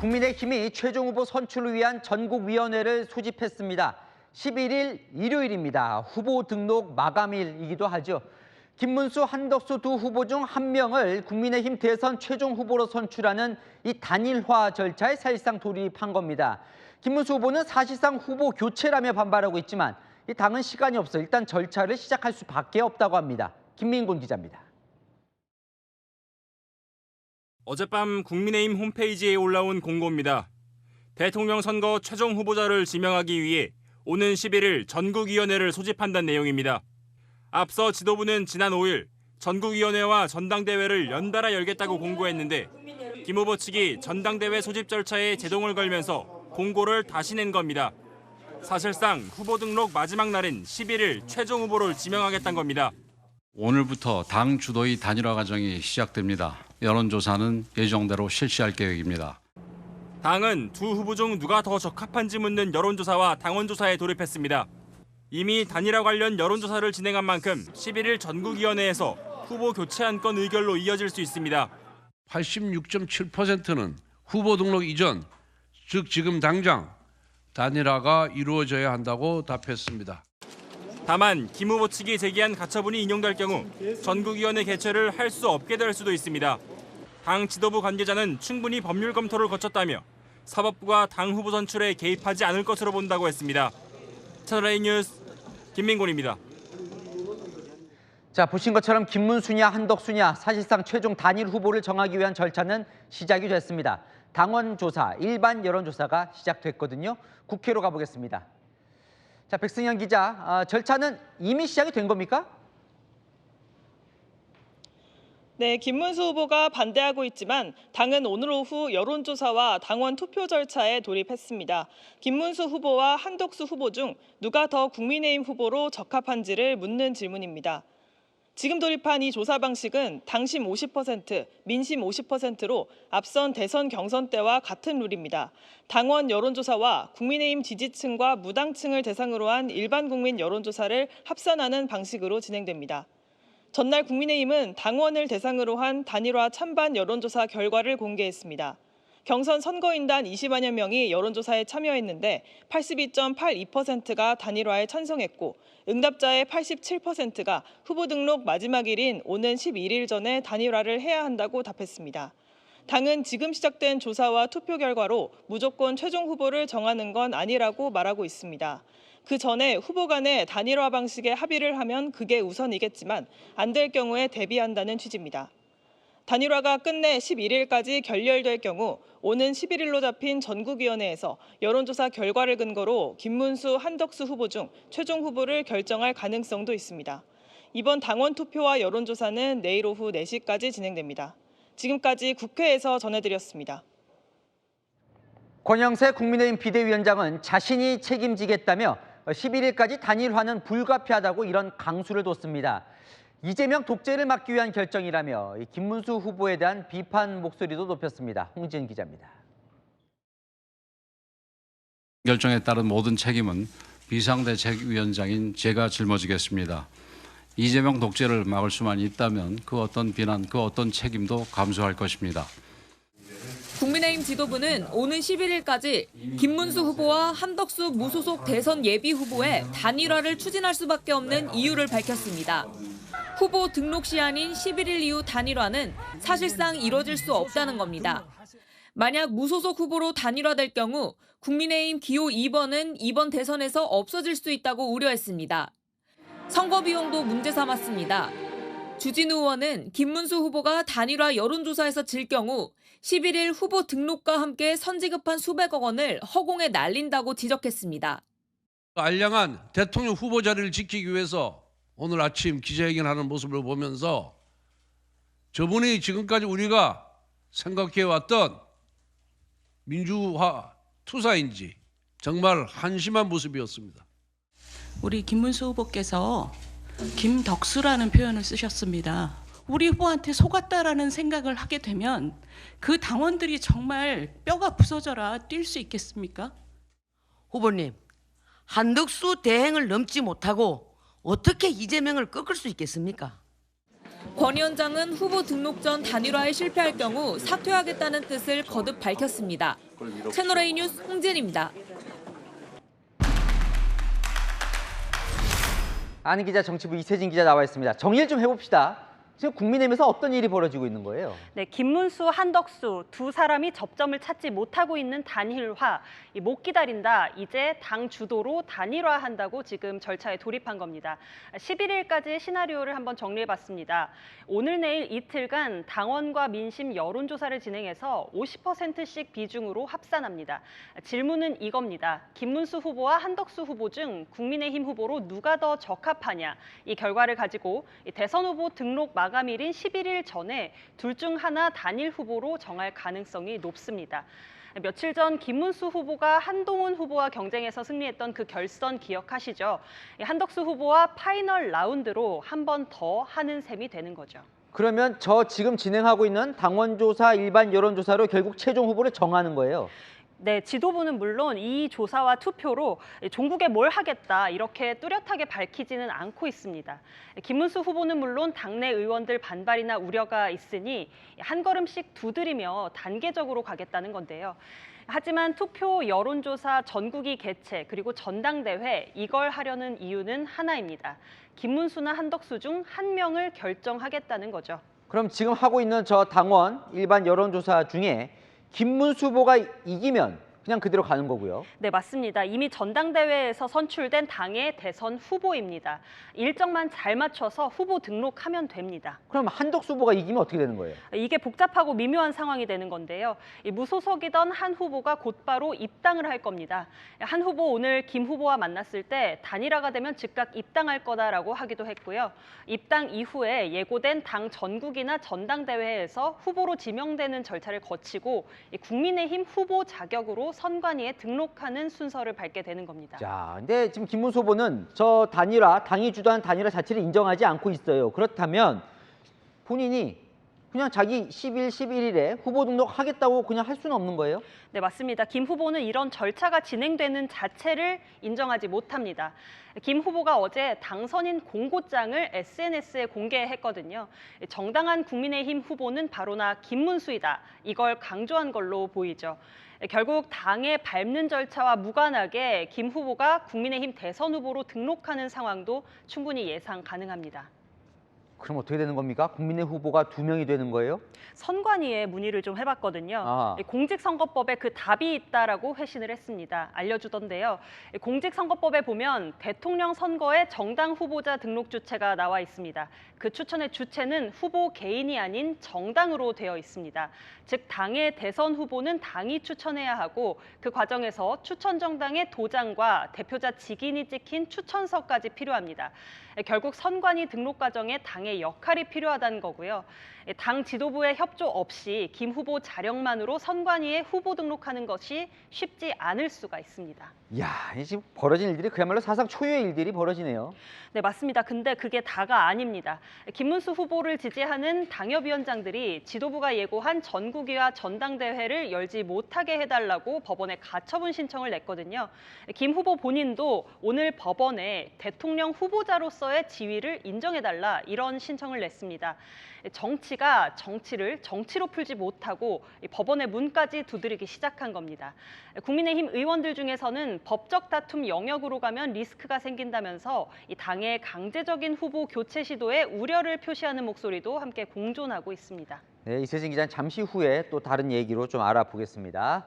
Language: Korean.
국민의힘이 최종 후보 선출을 위한 전국위원회를 소집했습니다. 11일 일요일입니다. 후보 등록 마감일이기도 하죠. 김문수, 한덕수 두 후보 중 한 명을 국민의힘 대선 최종 후보로 선출하는 이 단일화 절차에 사실상 돌입한 겁니다. 김문수 후보는 사실상 후보 교체라며 반발하고 있지만 이 당은 시간이 없어 일단 절차를 시작할 수밖에 없다고 합니다. 김민곤 기자입니다. 어젯밤 국민의힘 홈페이지에 올라온 공고입니다. 대통령 선거 최종 후보자를 지명하기 위해 오는 11일 전국위원회를 소집한다는 내용입니다. 앞서 지도부는 지난 5일 전국위원회와 전당대회를 연달아 열겠다고 공고했는데 김 후보 측이 전당대회 소집 절차에 제동을 걸면서 공고를 다시 낸 겁니다. 사실상 후보 등록 마지막 날인 11일 최종 후보를 지명하겠다는 겁니다. 오늘부터 당 주도의 단일화 과정이 시작됩니다. 여론조사는 예정대로 실시할 계획입니다. 당은 두 후보 중 누가 더 적합한지 묻는 여론조사와 당원조사에 돌입했습니다. 이미 단일화 관련 여론조사를 진행한 만큼 11일 전국위원회에서 후보 교체 안건 의결로 이어질 수 있습니다. 86.7%는 후보 등록 이전, 즉 지금 당장 단일화가 이루어져야 한다고 답했습니다. 다만 김 후보 측이 제기한 가처분이 인용될 경우 전국위원회 개최를 할 수 없게 될 수도 있습니다. 당 지도부 관계자는 충분히 법률 검토를 거쳤다며 사법부가 당 후보 선출에 개입하지 않을 것으로 본다고 했습니다. 채널A 뉴스 김민곤입니다. 자, 보신 것처럼 김문수냐 한덕수냐 사실상 최종 단일 후보를 정하기 위한 절차는 시작이 됐습니다. 당원 조사, 일반 여론조사가 시작됐거든요. 국회로 가보겠습니다. 자, 백승현 기자, 절차는 이미 시작이 된 겁니까? 네, 김문수 후보가 반대하고 있지만 당은 오늘 오후 여론조사와 당원 투표 절차에 돌입했습니다. 김문수 후보와 한덕수 후보 중 누가 더 국민의힘 후보로 적합한지를 묻는 질문입니다. 지금 돌입한 이 조사 방식은 당심 50%, 민심 50%로 앞선 대선 경선 때와 같은 룰입니다. 당원 여론조사와 국민의힘 지지층과 무당층을 대상으로 한 일반 국민 여론조사를 합산하는 방식으로 진행됩니다. 전날 국민의힘은 당원을 대상으로 한 단일화 찬반 여론조사 결과를 공개했습니다. 경선 선거인단 20만여 명이 여론조사에 참여했는데 82.82%가 단일화에 찬성했고 응답자의 87%가 후보 등록 마지막일인 오는 11일 전에 단일화를 해야 한다고 답했습니다. 당은 지금 시작된 조사와 투표 결과로 무조건 최종 후보를 정하는 건 아니라고 말하고 있습니다. 그 전에 후보 간의 단일화 방식에 합의를 하면 그게 우선이겠지만 안 될 경우에 대비한다는 취지입니다. 단일화가 끝내 11일까지 결렬될 경우 오는 11일로 잡힌 전국위원회에서 여론조사 결과를 근거로 김문수, 한덕수 후보 중 최종 후보를 결정할 가능성도 있습니다. 이번 당원 투표와 여론조사는 내일 오후 4시까지 진행됩니다. 지금까지 국회에서 전해드렸습니다. 권영세 국민의힘 비대위원장은 자신이 책임지겠다며 11일까지 단일화는 불가피하다고 이런 강수를 뒀습니다. 이재명 독재를 막기 위한 결정이라며 김문수 후보에 대한 비판 목소리도 높였습니다. 홍지은 기자입니다. 결정에 따른 모든 책임은 비상대책위원장인 제가 짊어지겠습니다. 이재명 독재를 막을 수만 있다면 그 어떤 비난, 그 어떤 책임도 감수할 것입니다. 국민의힘 지도부는 오는 11일까지 김문수 후보와 한덕수 무소속 대선 예비 후보의 단일화를 추진할 수밖에 없는 이유를 밝혔습니다. 후보 등록 시한인 11일 이후 단일화는 사실상 이뤄질 수 없다는 겁니다. 만약 무소속 후보로 단일화될 경우 국민의힘 기호 2번은 이번 대선에서 없어질 수 있다고 우려했습니다. 선거 비용도 문제 삼았습니다. 주진우 의원은 김문수 후보가 단일화 여론조사에서 질 경우 11일 후보 등록과 함께 선지급한 수백억 원을 허공에 날린다고 지적했습니다. 알량한 대통령 후보 자리를 지키기 위해서 오늘 아침 기자회견하는 모습을 보면서 저분이 지금까지 우리가 생각해왔던 민주화 투사인지 정말 한심한 모습이었습니다. 우리 김문수 후보께서 김덕수라는 표현을 쓰셨습니다. 우리 후보한테 속았다라는 생각을 하게 되면 그 당원들이 정말 뼈가 부서져라 뛸 수 있겠습니까? 후보님, 한덕수 대행을 넘지 못하고 어떻게 이재명을 꺾을 수 있겠습니까? 권 위원장은 후보 등록 전 단일화에 실패할 경우 사퇴하겠다는 뜻을 거듭 밝혔습니다. 채널A 뉴스 홍진입니다. 아는 기자 정치부 이세진 기자 나와 있습니다. 정리를 좀 해봅시다. 지금 국민의힘에서 어떤 일이 벌어지고 있는 거예요? 네, 김문수, 한덕수 두 사람이 접점을 찾지 못하고 있는 단일화, 못 기다린다. 이제 당 주도로 단일화한다고 지금 절차에 돌입한 겁니다. 11일까지의 시나리오를 한번 정리해봤습니다. 오늘 내일 이틀간 당원과 민심 여론조사를 진행해서 50%씩 비중으로 합산합니다. 질문은 이겁니다. 김문수 후보와 한덕수 후보 중 국민의힘 후보로 누가 더 적합하냐. 이 결과를 가지고 대선 후보 등록 마감일인 11일 전에 둘 중 하나 단일 후보로 정할 가능성이 높습니다. 며칠 전 김문수 후보가 한동훈 후보와 경쟁해서 승리했던 그 결선 기억하시죠? 한덕수 후보와 파이널 라운드로 한 번 더 하는 셈이 되는 거죠. 그러면 저 지금 진행하고 있는 당원조사, 일반 여론조사로 결국 최종 후보를 정하는 거예요? 네, 지도부는 물론 이 조사와 투표로 종국에 뭘 하겠다 이렇게 뚜렷하게 밝히지는 않고 있습니다. 김문수 후보는 물론 당내 의원들 반발이나 우려가 있으니 한 걸음씩 두드리며 단계적으로 가겠다는 건데요. 하지만 투표, 여론조사, 전국위 개최, 그리고 전당대회 이걸 하려는 이유는 하나입니다. 김문수나 한덕수 중 한 명을 결정하겠다는 거죠. 그럼 지금 하고 있는 저 당원, 일반 여론조사 중에 김문수 후보가 이기면 그냥 그대로 가는 거고요. 네, 맞습니다. 이미 전당대회에서 선출된 당의 대선 후보입니다. 일정만 잘 맞춰서 후보 등록하면 됩니다. 그럼 한덕수 후보가 이기면 어떻게 되는 거예요? 이게 복잡하고 미묘한 상황이 되는 건데요. 무소속이던 한 후보가 곧바로 입당을 할 겁니다. 한 후보 오늘 김 후보와 만났을 때 단일화가 되면 즉각 입당할 거다라고 하기도 했고요. 입당 이후에 예고된 당 전국이나 전당대회에서 후보로 지명되는 절차를 거치고 국민의힘 후보 자격으로 선관위에 등록하는 순서를 밟게 되는 겁니다. 자, 근데 지금 김문수 후보는 저 단일화, 당이 주도한 단일화 자체를 인정하지 않고 있어요. 그렇다면 본인이 그냥 자기 10일, 11일에 후보 등록하겠다고 그냥 할 수는 없는 거예요? 네, 맞습니다. 김 후보는 이런 절차가 진행되는 자체를 인정하지 못합니다. 김 후보가 어제 당선인 공고장을 SNS에 공개했거든요. 정당한 국민의힘 후보는 바로나 김문수이다. 이걸 강조한 걸로 보이죠. 결국 당의 밟는 절차와 무관하게 김 후보가 국민의힘 대선 후보로 등록하는 상황도 충분히 예상 가능합니다. 그럼 어떻게 되는 겁니까? 국민의 후보가 2명이 되는 거예요? 선관위에 문의를 좀 해봤거든요. 아. 공직선거법에 그 답이 있다라고 회신을 했습니다. 알려주던데요. 공직선거법에 보면 대통령 선거에 정당 후보자 등록 주체가 나와 있습니다. 그 추천의 주체는 후보 개인이 아닌 정당으로 되어 있습니다. 즉 당의 대선 후보는 당이 추천해야 하고 그 과정에서 추천 정당의 도장과 대표자 직인이 찍힌 추천서까지 필요합니다. 결국 선관위 등록 과정에 당의 역할이 필요하다는 거고요. 당 지도부의 협조 없이 김 후보 자력만으로 선관위에 후보 등록하는 것이 쉽지 않을 수가 있습니다. 이야, 지금 벌어진 일들이 그야말로 사상 초유의 일들이 벌어지네요. 네, 맞습니다. 근데 그게 다가 아닙니다. 김문수 후보를 지지하는 당협위원장들이 지도부가 예고한 전국위와 전당대회를 열지 못하게 해달라고 법원에 가처분 신청을 냈거든요. 김 후보 본인도 오늘 법원에 대통령 후보자로서의 지위를 인정해달라 이런 신청을 냈습니다. 정치가 정치를 정치로 풀지 못하고 법원의 문까지 두드리기 시작한 겁니다. 국민의힘 의원들 중에서는 법적 다툼 영역으로 가면 리스크가 생긴다면서 이 당의 강제적인 후보 교체 시도에 우려를 표시하는 목소리도 함께 공존하고 있습니다. 네, 이세진 기자는 잠시 후에 또 다른 얘기로 좀 알아보겠습니다.